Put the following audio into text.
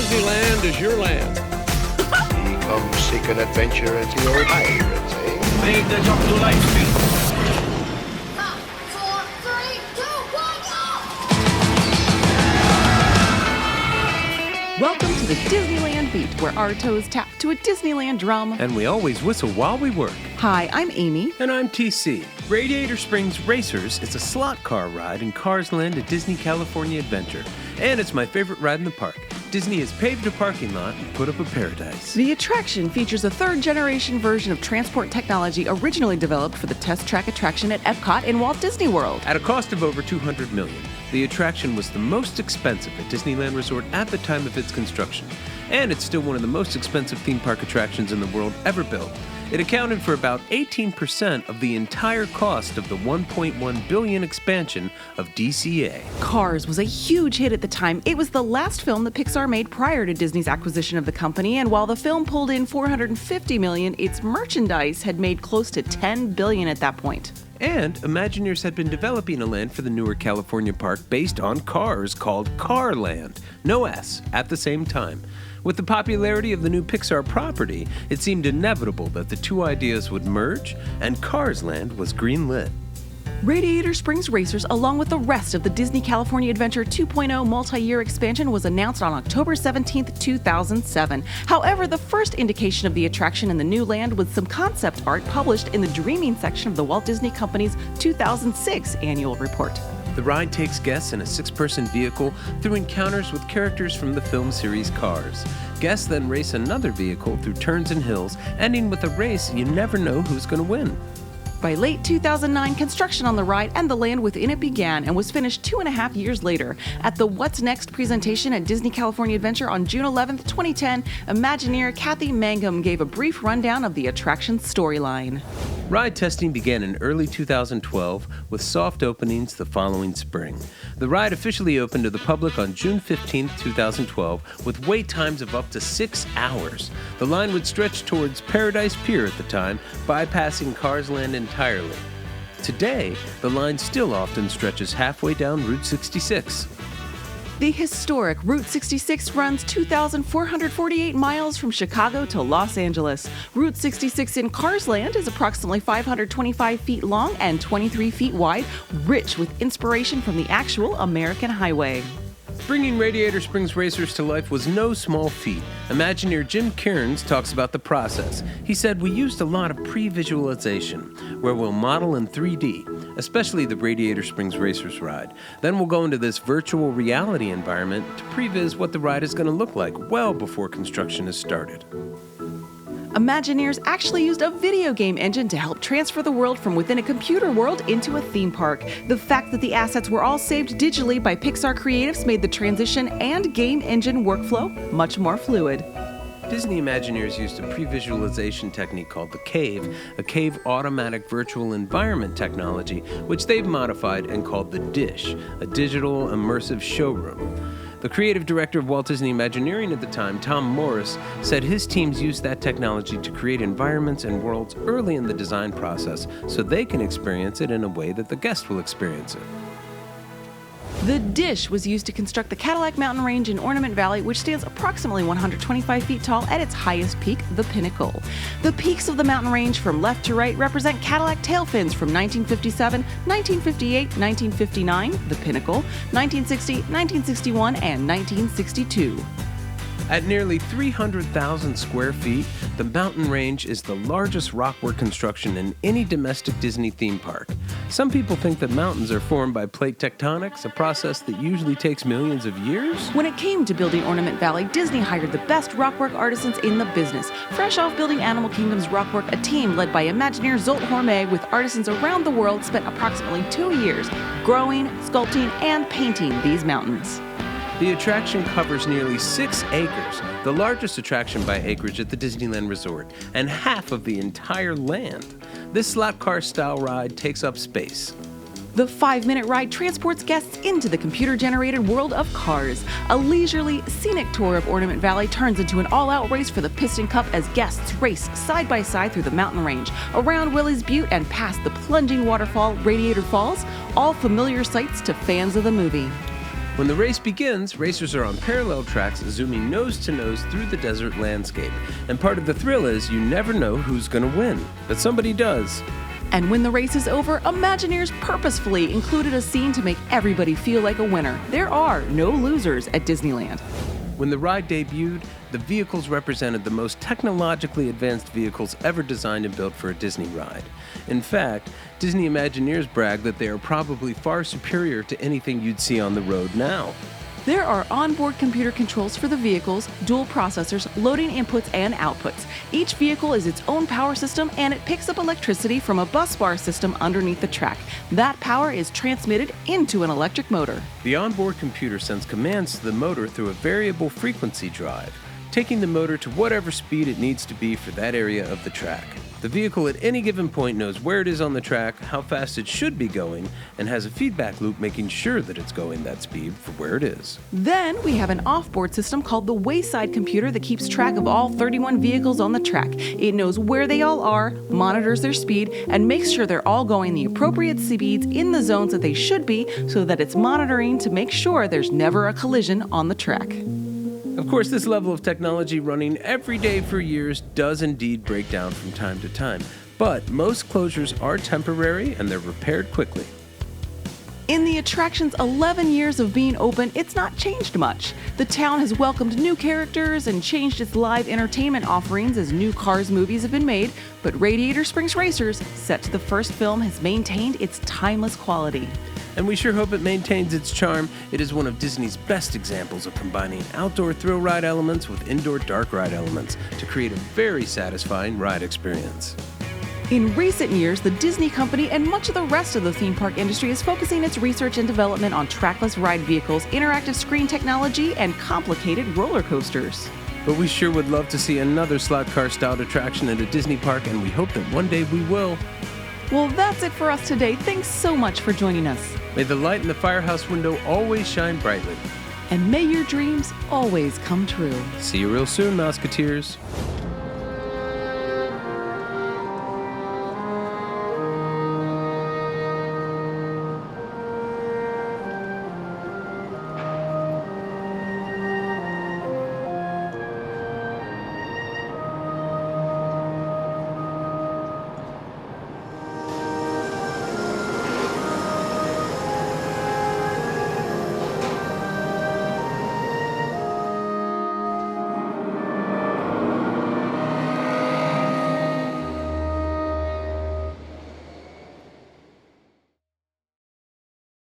Disneyland is your land. Come seek an adventure at the old pirates, eh? Make the jump to light speed. 5, 4, 3, 2, 1, go! Welcome to the Disneyland Beat, where our toes tap to a Disneyland drum. And we always whistle while we work. Hi, I'm Amy. And I'm TC. Radiator Springs Racers is a slot car ride in Cars Land at Disney California Adventure. And it's my favorite ride in the park. Disney has paved a parking lot and put up a paradise. The attraction features a third-generation version of transport technology originally developed for the test track attraction at Epcot in Walt Disney World. At a cost of over $200 million, the attraction was the most expensive at Disneyland Resort at the time of its construction. And it's still one of the most expensive theme park attractions in the world ever built. It accounted for about 18% of the entire cost of the $1.1 billion expansion of DCA. Cars was a huge hit at the time. It was the last film that Pixar made prior to Disney's acquisition of the company, and while the film pulled in $450 million, its merchandise had made close to $10 billion at that point. And Imagineers had been developing a land for the newer California park based on Cars called Car Land, no S, at the same time. With the popularity of the new Pixar property, it seemed inevitable that the two ideas would merge, and Cars Land was greenlit. Radiator Springs Racers, along with the rest of the Disney California Adventure 2.0 multi-year expansion, was announced on October 17, 2007. However, the first indication of the attraction in the new land was some concept art published in the Dreaming section of the Walt Disney Company's 2006 annual report. The ride takes guests in a six-person vehicle through encounters with characters from the film series Cars. Guests then race another vehicle through turns and hills, ending with a race you never know who's going to win. By late 2009, construction on the ride and the land within it began and was finished 2.5 years later. At the What's Next presentation at Disney California Adventure on June 11, 2010, Imagineer Kathy Mangum gave a brief rundown of the attraction's storyline. Ride testing began in early 2012 with soft openings the following spring. The ride officially opened to the public on June 15, 2012 with wait times of up to 6 hours. The line would stretch towards Paradise Pier at the time, bypassing Cars Land entirely. Today, the line still often stretches halfway down Route 66. The historic Route 66 runs 2,448 miles from Chicago to Los Angeles. Route 66 in Cars Land is approximately 525 feet long and 23 feet wide, rich with inspiration from the actual American highway. Bringing Radiator Springs Racers to life was no small feat. Imagineer Jim Cairns talks about the process. He said, "We used a lot of pre-visualization, where we'll model in 3D, especially the Radiator Springs Racers ride. Then we'll go into this virtual reality environment to previs what the ride is going to look like well before construction is started." Imagineers actually used a video game engine to help transfer the world from within a computer world into a theme park. The fact that the assets were all saved digitally by Pixar creatives made the transition and game engine workflow much more fluid. Disney Imagineers used a pre-visualization technique called the Cave, a cave automatic virtual environment technology, which they've modified and called the Dish, a digital immersive showroom. The creative director of Walt Disney Imagineering at the time, Tom Morris, said his teams used that technology to create environments and worlds early in the design process so they can experience it in a way that the guest will experience it. The Dish was used to construct the Cadillac Mountain Range in Ornament Valley, which stands approximately 125 feet tall at its highest peak, the Pinnacle. The peaks of the mountain range from left to right represent Cadillac tail fins from 1957, 1958, 1959, the Pinnacle, 1960, 1961, and 1962. At nearly 300,000 square feet, the mountain range is the largest rockwork construction in any domestic Disney theme park. Some people think that mountains are formed by plate tectonics, a process that usually takes millions of years. When it came to building Ornament Valley, Disney hired the best rockwork artisans in the business. Fresh off building Animal Kingdom's rockwork, a team led by Imagineer Zolt Horme with artisans around the world spent approximately 2 years growing, sculpting, and painting these mountains. The attraction covers nearly 6 acres, the largest attraction by acreage at the Disneyland Resort, and half of the entire land. This slot car style ride takes up space. The 5-minute ride transports guests into the computer-generated world of Cars. A leisurely, scenic tour of Ornament Valley turns into an all-out race for the Piston Cup as guests race side by side through the mountain range, around Willie's Butte and past the plunging waterfall Radiator Falls, all familiar sights to fans of the movie. When the race begins, racers are on parallel tracks zooming nose to nose through the desert landscape. And part of the thrill is you never know who's going to win, but somebody does. And when the race is over, Imagineers purposefully included a scene to make everybody feel like a winner. There are no losers at Disneyland. When the ride debuted, the vehicles represented the most technologically advanced vehicles ever designed and built for a Disney ride. In fact, Disney Imagineers brag that they are probably far superior to anything you'd see on the road now. There are onboard computer controls for the vehicles, dual processors, loading inputs and outputs. Each vehicle is its own power system, and it picks up electricity from a bus bar system underneath the track. That power is transmitted into an electric motor. The onboard computer sends commands to the motor through a variable frequency drive, taking the motor to whatever speed it needs to be for that area of the track. The vehicle at any given point knows where it is on the track, how fast it should be going, and has a feedback loop making sure that it's going that speed for where it is. Then we have an off-board system called the Wayside computer that keeps track of all 31 vehicles on the track. It knows where they all are, monitors their speed, and makes sure they're all going the appropriate speeds in the zones that they should be, so that it's monitoring to make sure there's never a collision on the track. Of course, this level of technology running every day for years does indeed break down from time to time, but most closures are temporary and they're repaired quickly. In the attraction's 11 years of being open, it's not changed much. The town has welcomed new characters and changed its live entertainment offerings as new Cars movies have been made, but Radiator Springs Racers, set to the first film, has maintained its timeless quality. And we sure hope it maintains its charm. It is one of Disney's best examples of combining outdoor thrill ride elements with indoor dark ride elements to create a very satisfying ride experience. In recent years, the Disney Company and much of the rest of the theme park industry is focusing its research and development on trackless ride vehicles, interactive screen technology, and complicated roller coasters. But we sure would love to see another slot car styled attraction at a Disney park, and we hope that one day we will. Well, that's it for us today. Thanks so much for joining us. May the light in the firehouse window always shine brightly. And may your dreams always come true. See you real soon, Mouseketeers.